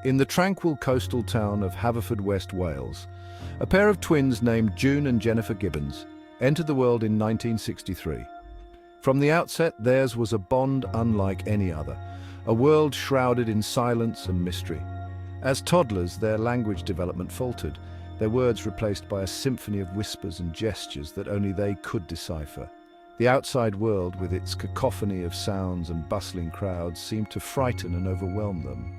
In the tranquil coastal town of Haverfordwest, Wales, a pair of twins named June and Jennifer Gibbons entered the world in 1963. From the outset, theirs was a bond unlike any other, a world shrouded in silence and mystery. As toddlers, their language development faltered, their words replaced by a symphony of whispers and gestures that only they could decipher. The outside world, with its cacophony of sounds and bustling crowds, seemed to frighten and overwhelm them.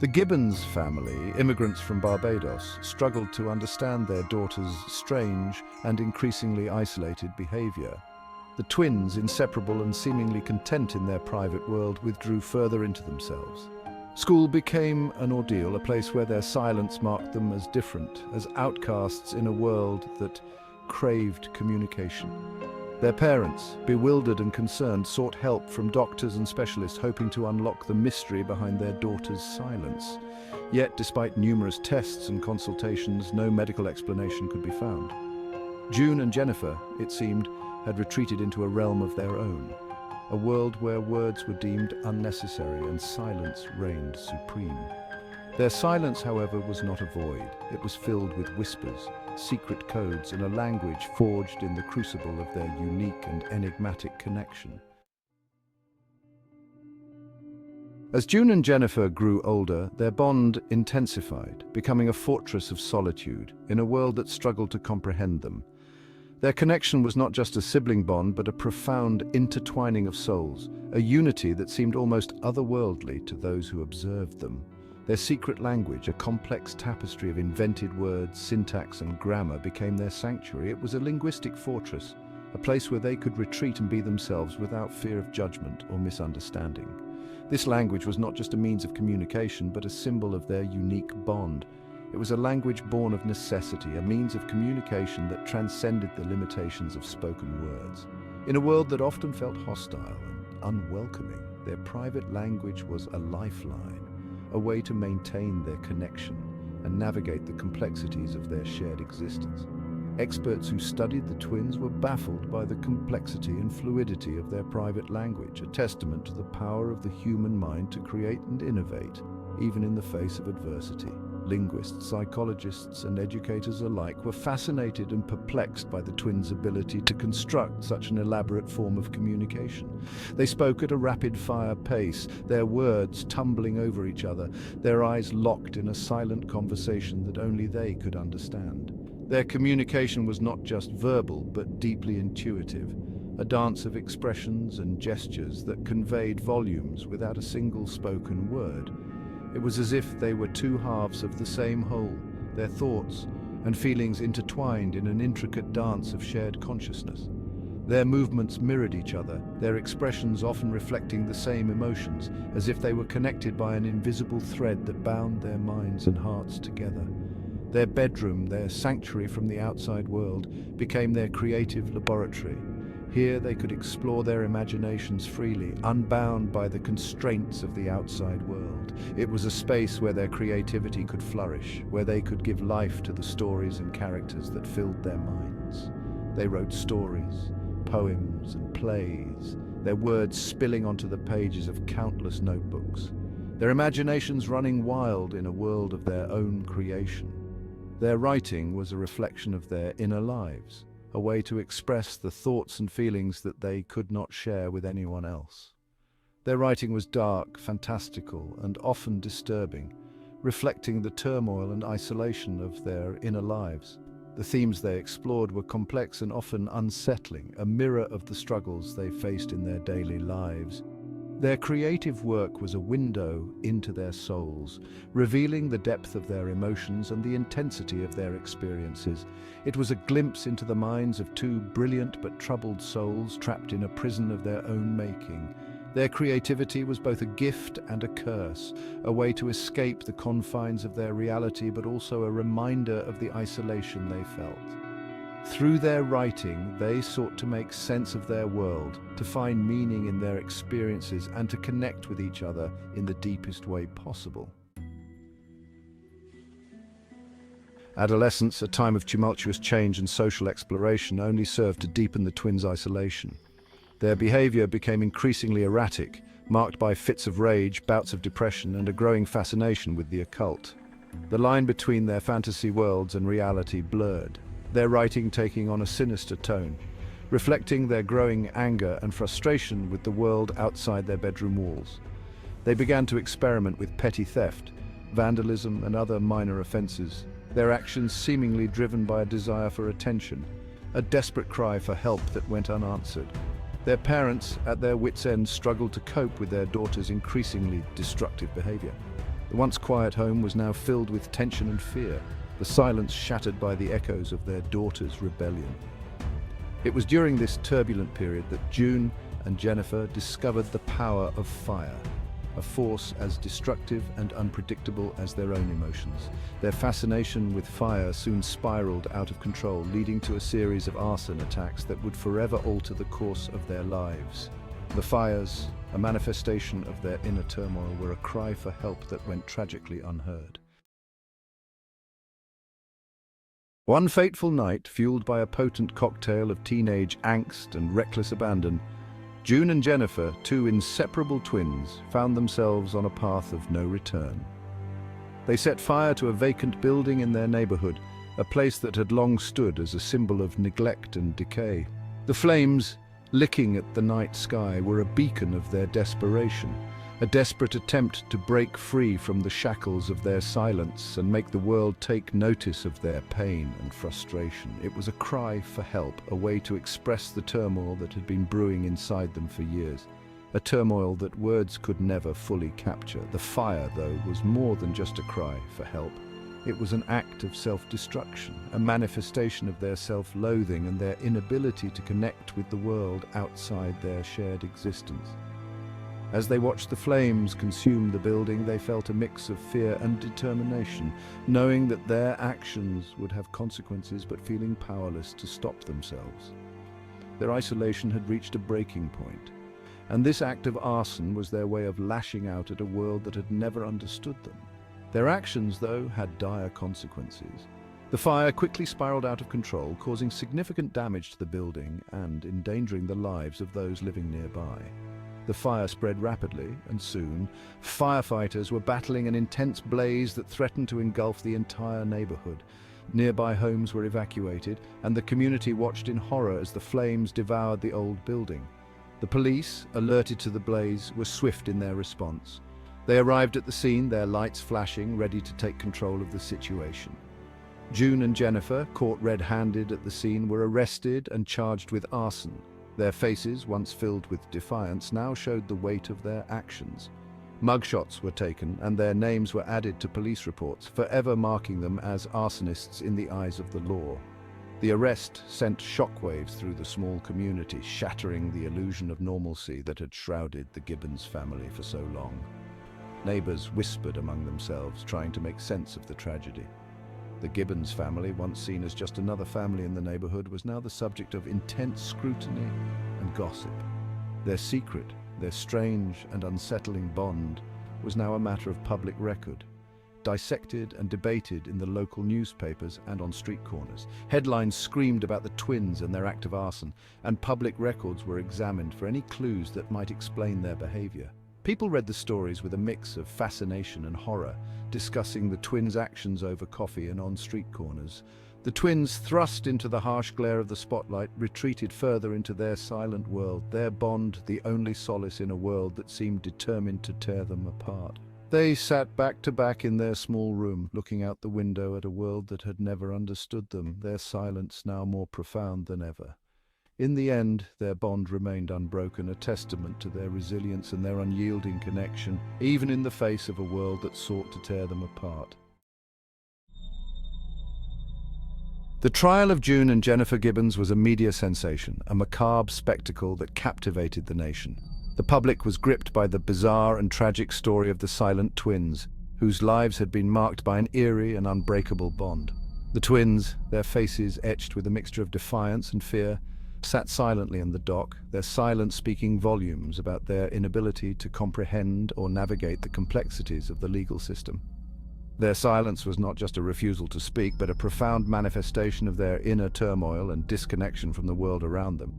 The Gibbons family, immigrants from Barbados, struggled to understand their daughter's strange and increasingly isolated behavior. The twins, inseparable and seemingly content in their private world, withdrew further into themselves. School became an ordeal, a place where their silence marked them as different, as outcasts in a world that craved communication. Their parents, bewildered and concerned, sought help from doctors and specialists, hoping to unlock the mystery behind their daughter's silence. Yet, despite numerous tests and consultations, no medical explanation could be found. June and Jennifer, it seemed, had retreated into a realm of their own, a world where words were deemed unnecessary and silence reigned supreme. Their silence, however, was not a void. It was filled with whispers, secret codes, and a language forged in the crucible of their unique and enigmatic connection. As June and Jennifer grew older, their bond intensified, becoming a fortress of solitude in a world that struggled to comprehend them. Their connection was not just a sibling bond, but a profound intertwining of souls, a unity that seemed almost otherworldly to those who observed them. Their secret language, a complex tapestry of invented words, syntax and grammar, became their sanctuary. It was a linguistic fortress, a place where they could retreat and be themselves without fear of judgment or misunderstanding. This language was not just a means of communication, but a symbol of their unique bond. It was a language born of necessity, a means of communication that transcended the limitations of spoken words. In a world that often felt hostile and unwelcoming, their private language was a lifeline, a way to maintain their connection and navigate the complexities of their shared existence. Experts who studied the twins were baffled by the complexity and fluidity of their private language, a testament to the power of the human mind to create and innovate, even in the face of adversity. Linguists, psychologists, and educators alike were fascinated and perplexed by the twins' ability to construct such an elaborate form of communication. They spoke at a rapid-fire pace, their words tumbling over each other, their eyes locked in a silent conversation that only they could understand. Their communication was not just verbal, but deeply intuitive, a dance of expressions and gestures that conveyed volumes without a single spoken word. It was as if they were two halves of the same whole, their thoughts and feelings intertwined in an intricate dance of shared consciousness. Their movements mirrored each other, their expressions often reflecting the same emotions, as if they were connected by an invisible thread that bound their minds and hearts together. Their bedroom, their sanctuary from the outside world, became their creative laboratory. Here they could explore their imaginations freely, unbound by the constraints of the outside world. It was a space where their creativity could flourish, where they could give life to the stories and characters that filled their minds. They wrote stories, poems and plays, their words spilling onto the pages of countless notebooks, their imaginations running wild in a world of their own creation. Their writing was a reflection of their inner lives, a way to express the thoughts and feelings that they could not share with anyone else. Their writing was dark, fantastical, and often disturbing, reflecting the turmoil and isolation of their inner lives. The themes they explored were complex and often unsettling, a mirror of the struggles they faced in their daily lives. Their creative work was a window into their souls, revealing the depth of their emotions and the intensity of their experiences. It was a glimpse into the minds of two brilliant but troubled souls trapped in a prison of their own making. Their creativity was both a gift and a curse, a way to escape the confines of their reality, but also a reminder of the isolation they felt. Through their writing, they sought to make sense of their world, to find meaning in their experiences, and to connect with each other in the deepest way possible. Adolescence, a time of tumultuous change and social exploration, only served to deepen the twins' isolation. Their behavior became increasingly erratic, marked by fits of rage, bouts of depression, and a growing fascination with the occult. The line between their fantasy worlds and reality blurred, their writing taking on a sinister tone, reflecting their growing anger and frustration with the world outside their bedroom walls. They began to experiment with petty theft, vandalism, and other minor offenses, their actions seemingly driven by a desire for attention, a desperate cry for help that went unanswered. Their parents, at their wits' end, struggled to cope with their daughter's increasingly destructive behavior. The once quiet home was now filled with tension and fear, the silence shattered by the echoes of their daughter's rebellion. It was during this turbulent period that June and Jennifer discovered the power of fire, a force as destructive and unpredictable as their own emotions. Their fascination with fire soon spiraled out of control, leading to a series of arson attacks that would forever alter the course of their lives. The fires, a manifestation of their inner turmoil, were a cry for help that went tragically unheard. One fateful night, fueled by a potent cocktail of teenage angst and reckless abandon, June and Jennifer, two inseparable twins, found themselves on a path of no return. They set fire to a vacant building in their neighborhood, a place that had long stood as a symbol of neglect and decay. The flames, licking at the night sky, were a beacon of their desperation, a desperate attempt to break free from the shackles of their silence and make the world take notice of their pain and frustration. It was a cry for help, a way to express the turmoil that had been brewing inside them for years, a turmoil that words could never fully capture. The fire, though, was more than just a cry for help. It was an act of self-destruction, a manifestation of their self-loathing and their inability to connect with the world outside their shared existence. As they watched the flames consume the building, they felt a mix of fear and determination, knowing that their actions would have consequences but feeling powerless to stop themselves. Their isolation had reached a breaking point, and this act of arson was their way of lashing out at a world that had never understood them. Their actions, though, had dire consequences. The fire quickly spiraled out of control, causing significant damage to the building and endangering the lives of those living nearby. The fire spread rapidly, and soon, firefighters were battling an intense blaze that threatened to engulf the entire neighborhood. Nearby homes were evacuated, and the community watched in horror as the flames devoured the old building. The police, alerted to the blaze, were swift in their response. They arrived at the scene, their lights flashing, ready to take control of the situation. June and Jennifer, caught red-handed at the scene, were arrested and charged with arson. Their faces, once filled with defiance, now showed the weight of their actions. Mugshots were taken, and their names were added to police reports, forever marking them as arsonists in the eyes of the law. The arrest sent shockwaves through the small community, shattering the illusion of normalcy that had shrouded the Gibbons family for so long. Neighbors whispered among themselves, trying to make sense of the tragedy. The Gibbons family, once seen as just another family in the neighborhood, was now the subject of intense scrutiny and gossip. Their secret, their strange and unsettling bond, was now a matter of public record, dissected and debated in the local newspapers and on street corners. Headlines screamed about the twins and their act of arson, and public records were examined for any clues that might explain their behavior. People read the stories with a mix of fascination and horror, discussing the twins' actions over coffee and on street corners. The twins, thrust into the harsh glare of the spotlight, retreated further into their silent world, their bond the only solace in a world that seemed determined to tear them apart. They sat back to back in their small room, looking out the window at a world that had never understood them, their silence now more profound than ever. In the end, their bond remained unbroken, a testament to their resilience and their unyielding connection, even in the face of a world that sought to tear them apart. The trial of June and Jennifer Gibbons was a media sensation, a macabre spectacle that captivated the nation. The public was gripped by the bizarre and tragic story of the silent twins, whose lives had been marked by an eerie and unbreakable bond. The twins, their faces etched with a mixture of defiance and fear, sat silently in the dock, their silence speaking volumes about their inability to comprehend or navigate the complexities of the legal system. Their silence was not just a refusal to speak, but a profound manifestation of their inner turmoil and disconnection from the world around them.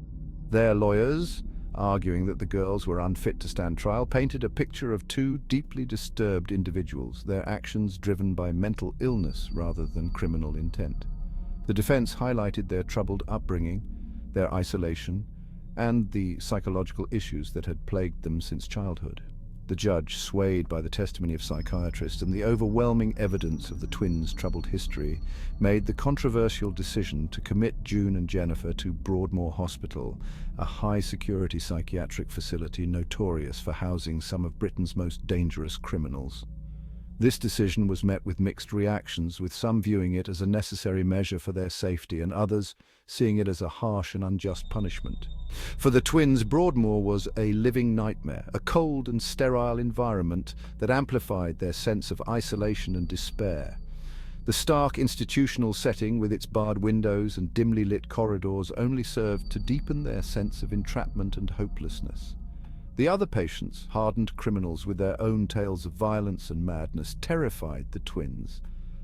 Their lawyers, arguing that the girls were unfit to stand trial, painted a picture of two deeply disturbed individuals, their actions driven by mental illness rather than criminal intent. The defense highlighted their troubled upbringing, their isolation, and the psychological issues that had plagued them since childhood. The judge, swayed by the testimony of psychiatrists and the overwhelming evidence of the twins' troubled history, made the controversial decision to commit June and Jennifer to Broadmoor Hospital, a high-security psychiatric facility notorious for housing some of Britain's most dangerous criminals. This decision was met with mixed reactions, with some viewing it as a necessary measure for their safety and others seeing it as a harsh and unjust punishment. For the twins, Broadmoor was a living nightmare, a cold and sterile environment that amplified their sense of isolation and despair. The stark institutional setting, with its barred windows and dimly lit corridors, only served to deepen their sense of entrapment and hopelessness. The other patients, hardened criminals with their own tales of violence and madness, terrified the twins.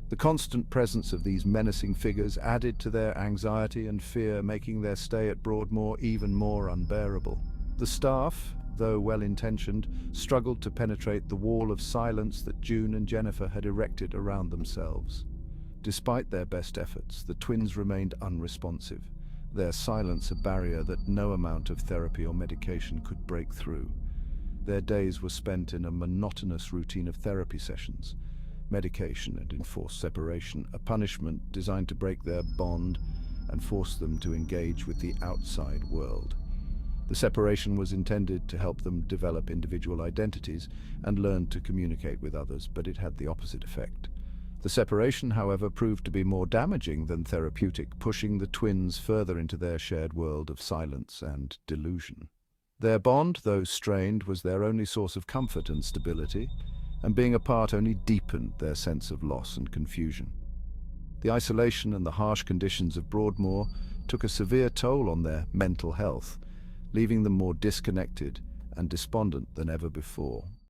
The constant presence of these menacing figures added to their anxiety and fear, making their stay at Broadmoor even more unbearable. The staff, though well-intentioned, struggled to penetrate the wall of silence that June and Jennifer had erected around themselves. Despite their best efforts, the twins remained unresponsive, their silence a barrier that no amount of therapy or medication could break through. Their days were spent in a monotonous routine of therapy sessions, medication and enforced separation, a punishment designed to break their bond and force them to engage with the outside world. The separation was intended to help them develop individual identities and learn to communicate with others, but it had the opposite effect. The separation, however, proved to be more damaging than therapeutic, pushing the twins further into their shared world of silence and delusion. Their bond, though strained, was their only source of comfort and stability, and being apart only deepened their sense of loss and confusion. The isolation and the harsh conditions of Broadmoor took a severe toll on their mental health, leaving them more disconnected and despondent than ever before.